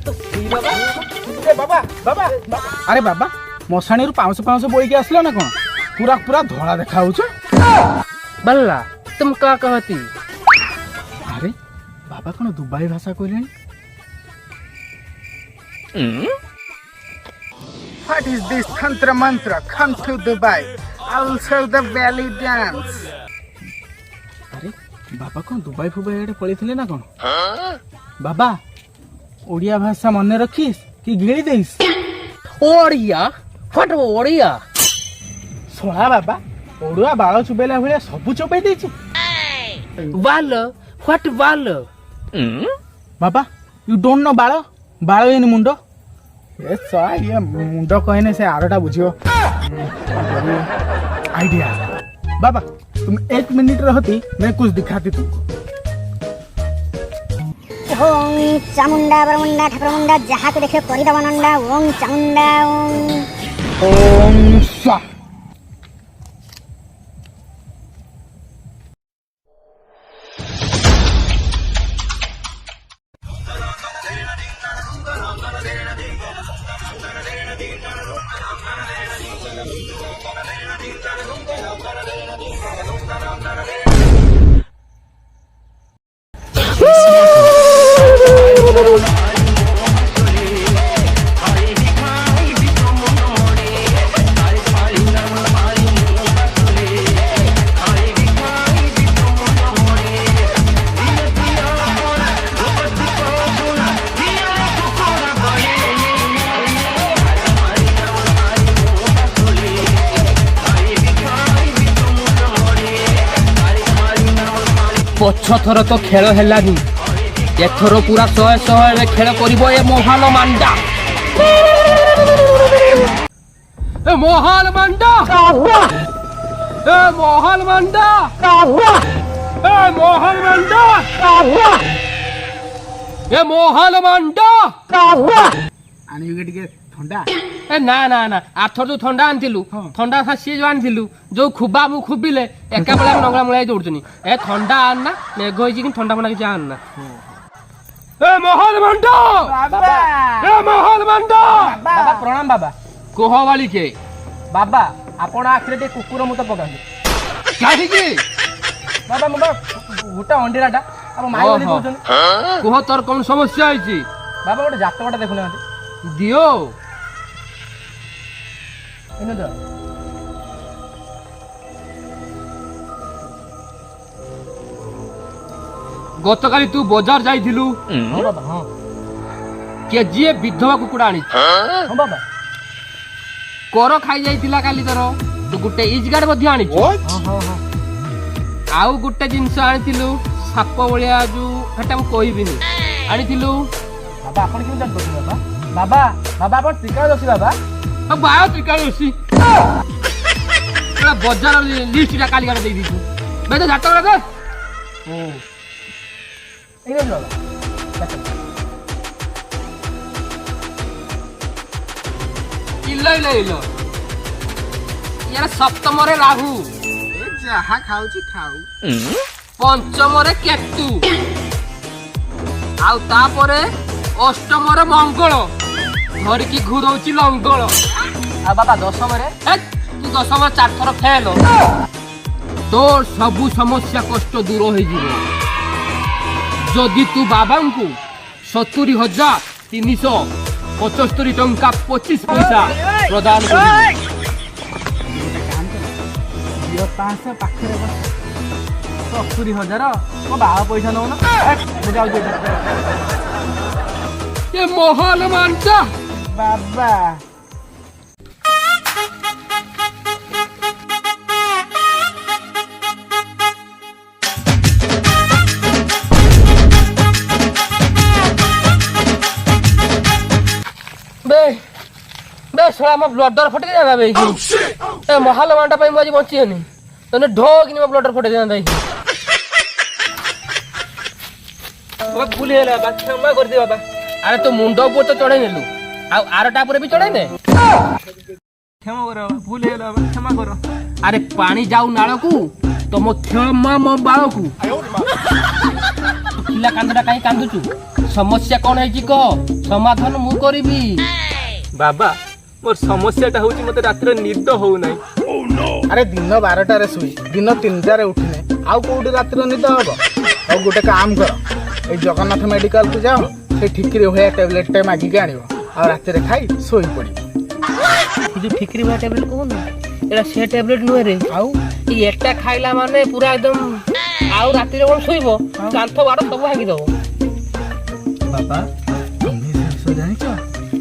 तो श्री बाबा ए बाबा बाबा अरे बाबा मशाणी रु 500 बोई के आसलो ना कौन पूरा पूरा धोला देखा होछ बल्ला तुम का कहती अरे बाबा कौन दुबई भाषा कहले What is this tantra mantra? Come to Dubai. I'll show the belly dance. अरे बाबा कौन दुबई फुबई एडे पड़ी थिले ना कौन बाबा ओडिया भाषा मन रखीस कि गिली देस ओडिया फट ओडिया सोळा बाबा ओडुआ बाळ चुबेला भलिया सब चोबई देछि बाल फट बाल बाबा यू डोंट नो बाळ बाळ इन मुंडो ए सा ये मुंडो कहने से आरोटा बुझियो आइडिया बाबा तुम 1 मिनट रहती मैं कुछ दिखाती तुमको ओम चामुंडा बरमुंडा ठाकुरमुंडा जहाँ को देखियो करी दबा नंडा ओम चामुंडा ओम स्वा पछथर तो खेल हेलानी एथर पूरा 100 रे खेल करिवो ए मोहन मांडा ए मोहन मांडा ए मोहन मांडा ए मोहन मांडा ए मोहन मांडा आनी टिके ठंडा ए ना ना ना आथर जो ठंडा आनथिलु ठंडा सी जो आनथिलु जो खुबा मु खुबिले एका बेला नंगला मुलाई जोडछनी ए ठंडा आन ना मेघ होइछि कि ठंडा बना कि आन ना ए मोहन मंडा बाबा ए मोहन मंडा बाबा प्रणाम बाबा कोह वाली के बाबा आपण आखरे टे कुकुर मुत पकांदे काहे की बाबा मुबा गोटा अंडीराटा अब माई बोली दोछन कोह तोर कोन समस्या आइछि बाबा गोटे जातकटा देखुना दियो इने दो गतकाली तू बाजार जाइथिलु हां बाबा हां केजीए विधवा कुकुड़ा आनी हां बाबा कर खाई जाइथिला काली तोर तू गुटे इजगार्ड मध्ये आनी हां हां हां आउ गुटे जिंस आनिथिलु साप बलिया जो हटा हम कहबिनी आनिथिलु बाबा आपण केउ जान बसु बाबा बाबा बाबा आपण टिका दोसी बाबा अब बायो त्रिकालोसी एला बाजार लिस्ट टा काली काट दे दीतु बे तो जात रे ओ इने दो इल्ला इल्ला इल्ला यार सप्तम रे राहु ए जहा खाउची खाउ पंचम रे केतु आउ तापरे अष्टम रे मंगल धर की घुरौची लंगल आ बाबा दशम रे तू 10 4 थर फेल तो सबु समस्या कष्ट दूर हो जिवो जदि तू बाबा को 70,375 टंका 25 पैसा प्रदान कर 500 पाखरे बस 70,000 मो बाबा पैसा नौ ना मु जाउ ये मोहन मानता बाबा बे बे सोला म ब्लडर फटे जाबा बे ए मोहन मानता पई मजी बंची हनी तने ढो किनी म ब्लडर फटे जांदा बाबा भूल हेला बा क्षमा कर दे बाबा अरे तो मुंडो ऊपर तो चढ़े नेलु आ आरटा पर भी चढ़े ने क्षमा करो भूल हेला क्षमा करो अरे पानी जाऊ नाଳ को तो मो क्षमा मो बाळ को किला कांदडा काई कांदुचु समस्या कौन है जी कह समाधान मु करिबी। बाबा मोर समस्याटा होची मते रात्रि निद हो नाही। अरे दिन 12टारे शुई दिन 3टारे उठिने आउ कोउठी रात्रि निद हबो। और गोटे काम कर ए जगन्नाथ मेडिकल को जाओ से ठिकरी होया टैबलेट टे मागी के आनियो और रात रे खाई सोई पड़ी। जो ठिकरी बा टैबलेट कोन एला से टैबलेट नुहे रे आउ ई एकटा खाइला माने पूरा एकदम आउ राति रे कोन सोइबो कांथ बाड़ सब भागी दबो। बाबा तुम से जानि छ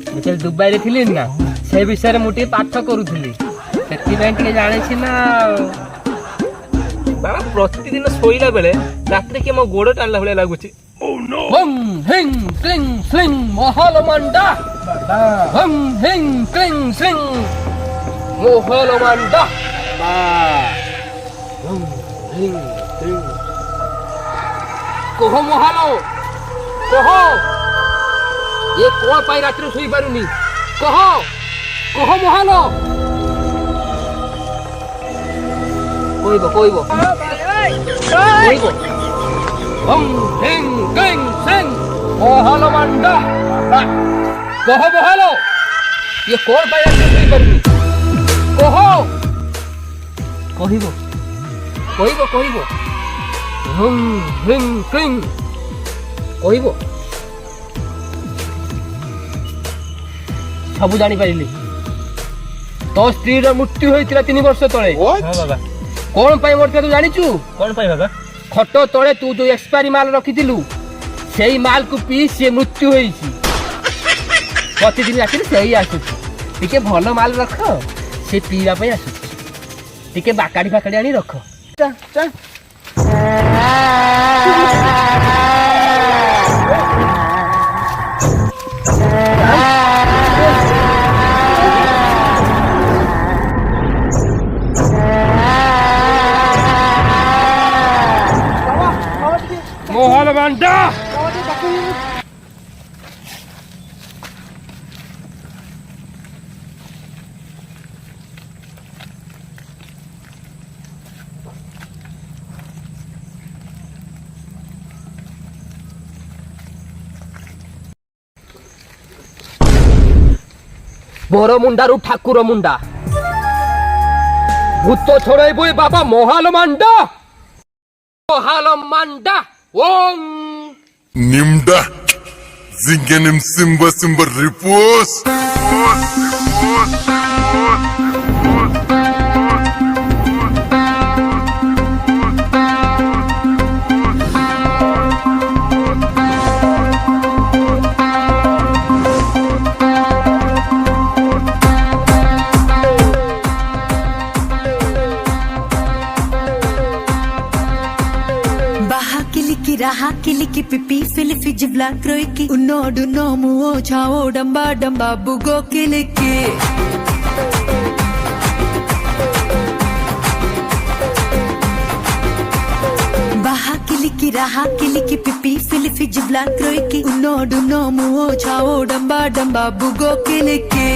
जेते दुबई रे थिली ना से विषय रे मुटी पाठ करूथली सेति ପାଇଁ ଟିକେ ଜାଣିछि ना। बाबा प्रतिदिन सोइला बेले रात्रि के मो गोड़ टाणला भले लागुची। हम हिंग क्लिंग स्लिंग महल मंडा हम हिंग क्लिंग स्लिंग महल मंडा हम हिंग क्लिंग कहो महलो कहो ये कौन पाई रात्रि सोई पारुनी कहो कहो महलो कहिबो हम हिंग क्लिंग स्लिंग महल मंडा कहो महलो ये कौन पाई रात्रि सोई पारुनी कहो कहिबो हम हिंग क्लिंग कहिबो सब जानी पारिली तो स्त्री मृत्यु होइतिला 3 वर्ष तळे। हां बाबा कोन पाई मरते तू जानिचू कोन पाई बाबा खट तळे तू जो एक्सपायरी माल रखिथिलु सेही माल को पी से मृत्यु होईची प्रतिदिन राति सेही आसुची टिके भलो माल रख से पीवा पई आसुची टिके बाकाडी फाकाडी आनी रख चल चल मोहन मंडा बर मुंडारू ठाकुर मुंडा भूत छोड़े बुई बाबा मोहाल मंडा ओम Nimda Zingenim Simba Ripos रहा किलिकी पिपी फिलिफी जिब्ला क्रोइकी उन्नोडु नोमुओ छाओ डंबा डंबा बुगो किलिकी बाहा किलिकी रहा किलिकी पिपी फिलिफी जिब्ला क्रोइकी उन्नोडु नोमुओ छाओ डंबा डंबा बुगो किलिकी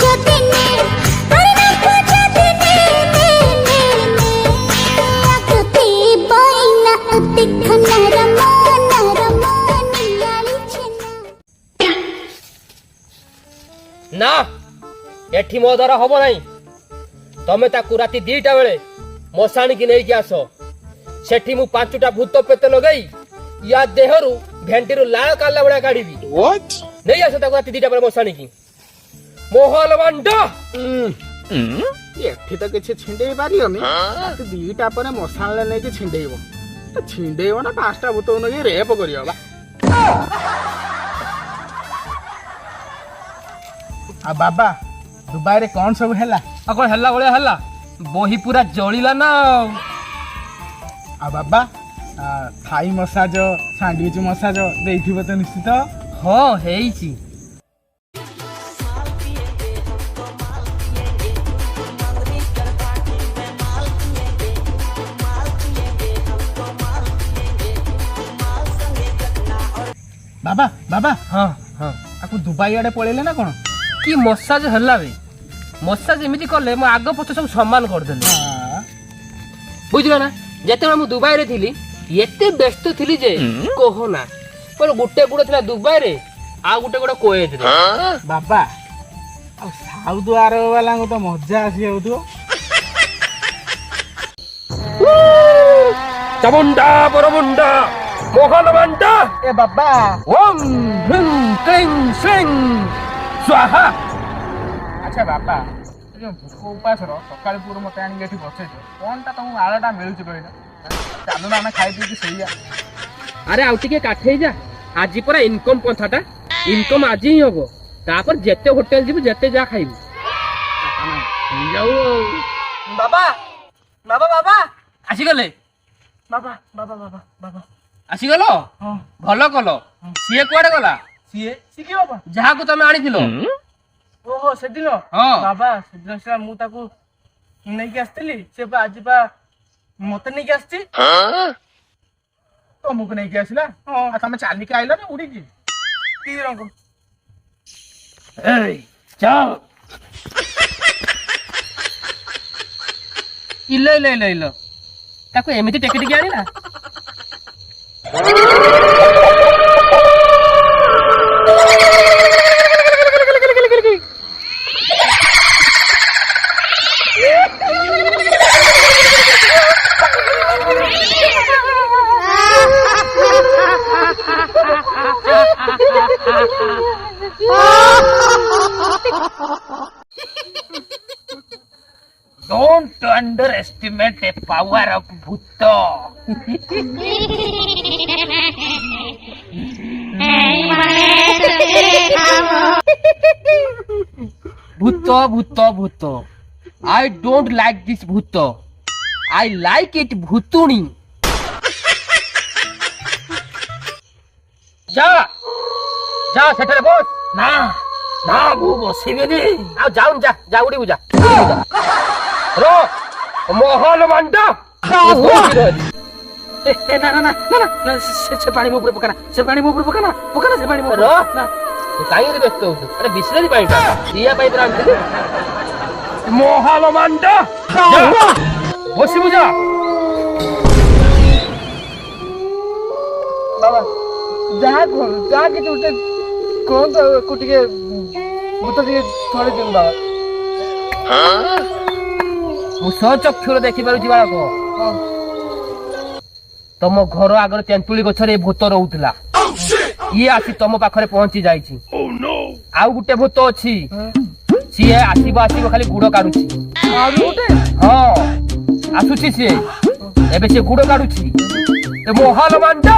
Jati ନା ଏଠି ମୋ ଦ୍ୱାରା ହବ ନାହିଁ। ତମେ ତାକୁ ରାତି 2ଟା ବେଳେ ମଶାଣିକି ନେଇକି ଆସ। ସେଠି ମୁଁ 5ଟା ଭୂତ ପେତ ଲଗେଇ ୟା ଦେହରୁ ଭେଣ୍ଟିରୁ ଲାଳ କାଢିଲା ଭଳିଆ କାଢିବି। ନେଇ ଆସ ତାକୁ ରାତି 2ଟା ବେଳେ ମଶାଣିକି। ମୋହଲ ମାଣ୍ଡ ଏଠି ତ କିଛି ଛିଣ୍ଡେଇ ପାରିବନି। 2ଟା ପରେ ମଶାଣରେ ନେଇକି ଛିଣ୍ଡେଇବ। ଛିଣ୍ଡେଇବ ନା 5ଟା ଭୂତକୁ ନେଇକି ରେପ କରିବ ବା। ଆଉ ବାବା ଦୁବାଇରେ କଣ ସବୁ ହେଲା? ଆଉ କଣ ହେଲା ଭଳିଆ ହେଲା? ବହି ପୁରା ଜଳିଲା ନା। ଆଉ ବାବା ଥାଇ ମସାଜ ସାଣ୍ଡୱିଚ ମସାଜ ଦେଇଥିବ ତ ନିଶ୍ଚିତ? ହଁ ହେଇଛି। ବାବା ବାବା ହଁ ହଁ ଆକୁ ଦୁବାଇ ଆଡେ ପଳେଇଲେ ନା କଣ? କି ମସାଜ ହେଲା ବେ? ମସାଜ ଏମିତି କଲେ ମୁଁ ଆଗ ପଛ ସବୁ ସମାନ କରିଦେଲି। ବୁଝିଲ ନା? ଯେତେବେଳେ ମୁଁ ଦୁବାଇରେ ଥିଲି ଏତେ ବ୍ୟସ୍ତ ଥିଲି ଯେ କହନା। ଗୋଟେ ଗୋଡ ଥିଲା ଦୁବାଇରେ ଆଉ ଗୋଟେ ଗୋଡ କୋଏତରେ। ବାବା ଆଉ ସାଉଥ ଆରବ ବାଲାଙ୍କୁ ତ ମଜା ଆସି ଯାଉଥିବ। ଚାମୁଣ୍ଡା ବରମୁଣ୍ଡା ମୋହନ ମାଣ୍ଡା ଏ ବାବା ଓମ୍ ହ୍ରିଂ କ୍ଲିଂ ଶ୍ରିଂ ସ୍ୱାହା। ଆଚ୍ଛା ବାବା ଏ ଯୋଉ ଭୋକ ଉପାସର ସକାଳୁ ପୁର ମତେ ଆଣିକି ଏଠି ବସେଇଛ, କଣଟା ତମକୁ ଆଳଟା ମିଳୁଛି କହିଲ? ଚାଲୁନ ଆମେ ଖାଇ ପିଇକି ଶୋଇବା। ଆରେ ଆଉ ଟିକେ କାଠେଇ ଯା। ଆଜି ପରା ଇନକମ ପନ୍ଥାଟା। ଇନକମ ଆଜି ହିଁ ହବ। ତାପରେ ଯେତେ ହୋଟେଲ ଯିବୁ ଯେତେ ଯାହା ଖାଇବୁ। ବାବା ବାବା ବାବା ଆସିଗଲେ? ବାବା ବାବା ବାବା ବାବା ଆସିଗଲ? ହଁ ଭଲ କଲ। ସିଏ କୁଆଡେ ଗଲା? ସିଏ କି ବାବା? ଯାହାକୁ ତମେ ଆଣିଥିଲ। ଓହୋ ସେଦିନ? ହଁ ବାବା ସେଦିନ ସିନା ମୁଁ ତାକୁ ନେଇକି ଆସିଥିଲି, ସେ ବା ଆଜି ବା ମତେ ନେଇକି ଆସିଛି। ତମକୁ ନେଇକି ଆସିଲା? ଆଉ ତମେ ଚାଲିକି ଆଇଲ ନା ଉଡିକି? କି ରଙ୍ଗ? ଇଲ ଇଲ ଇଲ ଇଲ ତାକୁ ଏମିତି ଟେକି ଟେକି ଆଣିଲା। Don't underestimate the power of Bhutto. Bhutto, Bhutto, Bhutto. I don't like this Bhutto. I like it Bhutuni. যা যা সেটারে বস। না না ମୁଁ ବସିବିନି। ଆଉ ଯାଉନି ଯା ଯା ଉଡ଼ିବୁ ଯା ର ମୋହନ ମାଣ୍ଡା। ନା ନା ନା ନା ସେ ପାଣି ମୋ ଉପରେ ପକାନା। ସେ ପାଣି ମୋ ଉପରେ ପକାନା ପକାନା ସେ ପାଣି ମୋ ଉପରେ। ନା ତୁ କାହିଁକି ବ୍ୟସ୍ତ ହଉଛୁ? ଆରେ ବିଶ୍ରାମୀ ପାଣିଟା ପିଇବା ପାଇଁ ପୁରା ଆଣିଥିଲି। ମୋହନ ମାଣ୍ଡା ବସିବୁ ଯା। ବାବା ଯାହା କରୁ ଯାହା କିଛି ଗୋଟେ କୁହନ୍ତୁ, ଆକୁ ଟିକେ ଭୂତ ଟିକେ ଛାଡ଼ି ଦିଅନ୍ତୁ ବାବା। ମୁଁ ସଚକ୍ଷୁରେ ଦେଖିପାରୁଛି ବାଳକ। ତମ ଘର ଆଗରେ ତେନ୍ତୁଳି ଗଛରେ ଭୂତ ରହୁଥିଲା। ଇଏ ଆସି ତମ ପାଖରେ ପହଞ୍ଚି ଯାଇଛି। ଆଉ ଗୋଟେ ଭୂତ ଅଛି, ସିଏ ଆସିବ ଆସିବ ଖାଲି ଗୁଡ କାଢୁଛି। ହଁ ଆସୁଛି ସିଏ। ଏବେ ସିଏ ଗୁଡ କାଢୁଛି। ମୋହନ ମାଣ୍ଡା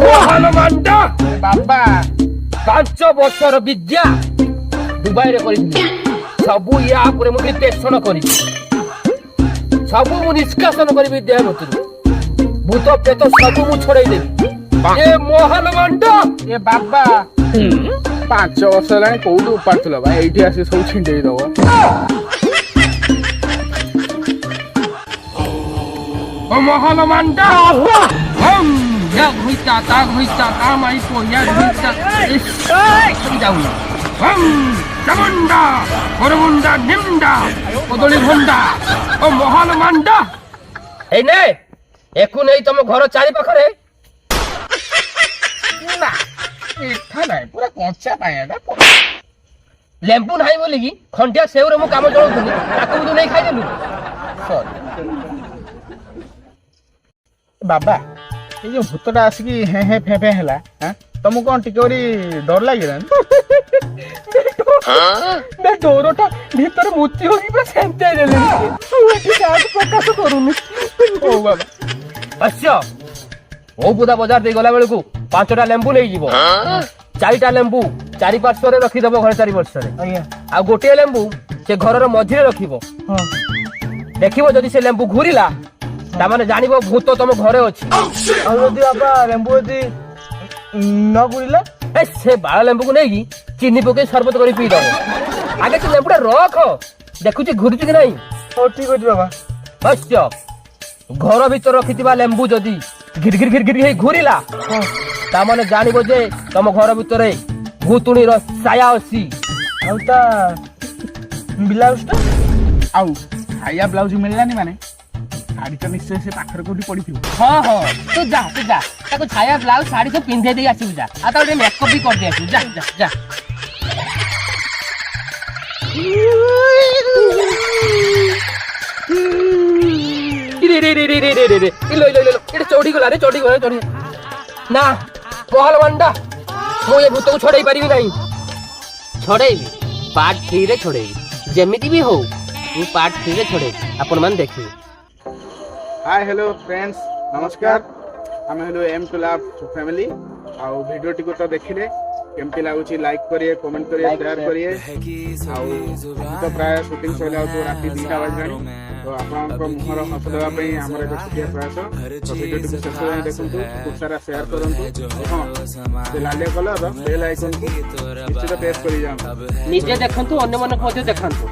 ମୋହନ ମାଣ୍ଡା ବାବା 5 ବର୍ଷର ବିଦ୍ୟା ଦୁବାଇରେ କରିଥିଲି। ସବୁ ୟା ଉପରେ ମୁଁ ବିଶ୍ଳେଷଣ କରିଛି। ସବୁ ମୁଁ ନିଷ୍କାସନ କରିବି ଦେହ ଭିତରୁ। ଭୂତ ପ୍ରେତ ସବୁ ମୁଁ ଛଡେଇଦେବି। ଏ ମୋହନ ମାଣ୍ଡା ଏ ବାବା 5 ବର୍ଷ ହେଲାଣି କୋଉଠି ଉପାଡୁଥିଲ ବା? ଏଇଠି ଆସି ସବୁ ଛିଣ୍ଡେଇ ଦବ। ଓ ମୋହନ ମାଣ୍ଡା ୟା ଘଇତା ତା ମାଇ ପୋୟା ଘଇତା ଯାଉନି। ଚାମୁଣ୍ଡା ବରମୁଣ୍ଡା ନିମଣ୍ଡା କଦଳୀ ଭଣ୍ଡା ଓ ମୋହନ ମାଣ୍ଡା। ଏଇ ନେ ଏକୁ ନେଇ ତମ ଘର ଚାରି ପାଖରେ। ନା ମିଠା ନାହିଁ, ପୁରା କଞ୍ଚା ପାଇଁ ଏଟା। ଲେମ୍ବୁ ନାହିଁ ବୋଲିକି ଖଣ୍ଡିଆ ସେଉରେ ମୁଁ କାମ ଚଳଉଥିଲି ତାକୁ ତୁ ନେଇ ଖାଇଦେଲୁ। ବାବା ଏଇ ଯୋଉ ଭୂତଟା ଆସିକି ହେଁ ହେଁ ଫେଁ ଫେଁ ହେଲା ତମକୁ କଣ ଟିକେ କରି ଡର ଲାଗିଲାନି? ଡରଟା ଭିତରେ ମୁତି ହୋଇ ପୁରା ସେମିତି ଦେଲେଣି ପ୍ରକାଶ କରୁନି। ହଉ ବାବା। ଆସ ଔପୁଦା ବଜାର ଦେଇ ଗଲା ବେଳକୁ 5ଟା ଲେମ୍ବୁ ନେଇଯିବ। 4ଟା ଲେମ୍ବୁ ଚାରିପାର୍ଶ୍ୱରେ ରଖିଦବ ଘର ଚାରିପାର୍ଶ୍ୱରେ। ଆଜ୍ଞା। ଆଉ ଗୋଟିଏ ଲେମ୍ବୁ ସେ ଘରର ମଝିରେ ରଖିବ। ଦେଖିବ ଯଦି ସେ ଲେମ୍ବୁ ଘୁରିଲା ତାମାନେ ଜାଣିବ ଭୂତ ତମ ଘରେ ଅଛି। ଆଉ ଯଦି ବାବା ଲେମ୍ବୁ ଯଦି ନ ଗୁଳିଲା? ସେ ବାଳ ଲେମ୍ବୁକୁ ନେଇକି ଚିନି ପକେଇ ସରବତ କରି ପିଇଦବ। ଆଗେ ସେ ଲେମ୍ବୁଟା ରଖ ଦେଖୁଛି ଘୁରୁଛି କି ନାହିଁ। ହଉ ଠିକ ଅଛି ବାବା। ଅଶ୍ୟ ଘର ଭିତରେ ରଖିଥିବା ଲେମ୍ବୁ ଯଦି ଘିର ଘିର ଘିର ଘିର ହେଇ ଘୁରିଲା ତାମାନେ ଜାଣିବ ଯେ ତମ ଘର ଭିତରେ ଭୂତୁଣୀର ସାୟା ଅଛି। ଆଉ ତା ବ୍ଲାଉଜଟା? ଆଉ ସାୟା ବ୍ଲାଉଜ ମିଳିଲାନି ମାନେ ଶାଢୀଟା ନିଶ୍ଚୟ ସେ ପାଖରେ କୋଉଠି ପଡିଥିବ। ହଁ ତୁ ଯା ତାକୁ ଛାୟା ବ୍ଲାଉଜ ଶାଢୀ ସବୁ ପିନ୍ଧେଇ ଦେଇକି ଆସିବୁ ଯା। ଆଉ ତାକୁ ଟିକେ ମେକଅପ୍ ବି କରିଦେଇ ଆସିବୁ ଯା। ଚଢି ଗଲା ନା ପହଲ ମଣ୍ଡା ମୁଁ ଏ ଭୂତକୁ ଛଡେଇ ପାରିବି ନାହିଁ। ଛଡେଇବି ପାର୍ଟ 3ରେ ଛଡେଇବି ଯେମିତି ବି ହଉ ମୁଁ ପାର୍ଟ 3ରେ ଛଡେଇବି ଆପଣ ମାନେ ଦେଖିବେ। हाय हेलो फ्रेंड्स नमस्कार आम हेलो एम टू लाभ फैमिली आउ वीडियो टी तो देखिले केमती लागुची लाइक करिए कमेंट करिए शेयर करिए आउ तो प्राय शूटिंग सैला तो राति 2टा बजलानी तो आपन मुहर हस देवा पई हमर एक छोटिया प्रयास तो वीडियो टी शेष जाय देखंतु खूब सारा शेयर करंतु हां से लालिया कलर बेल आइकन को निश्चित प्रेस करि जाओ निजे देखंतु अन्य मन को देखांतु।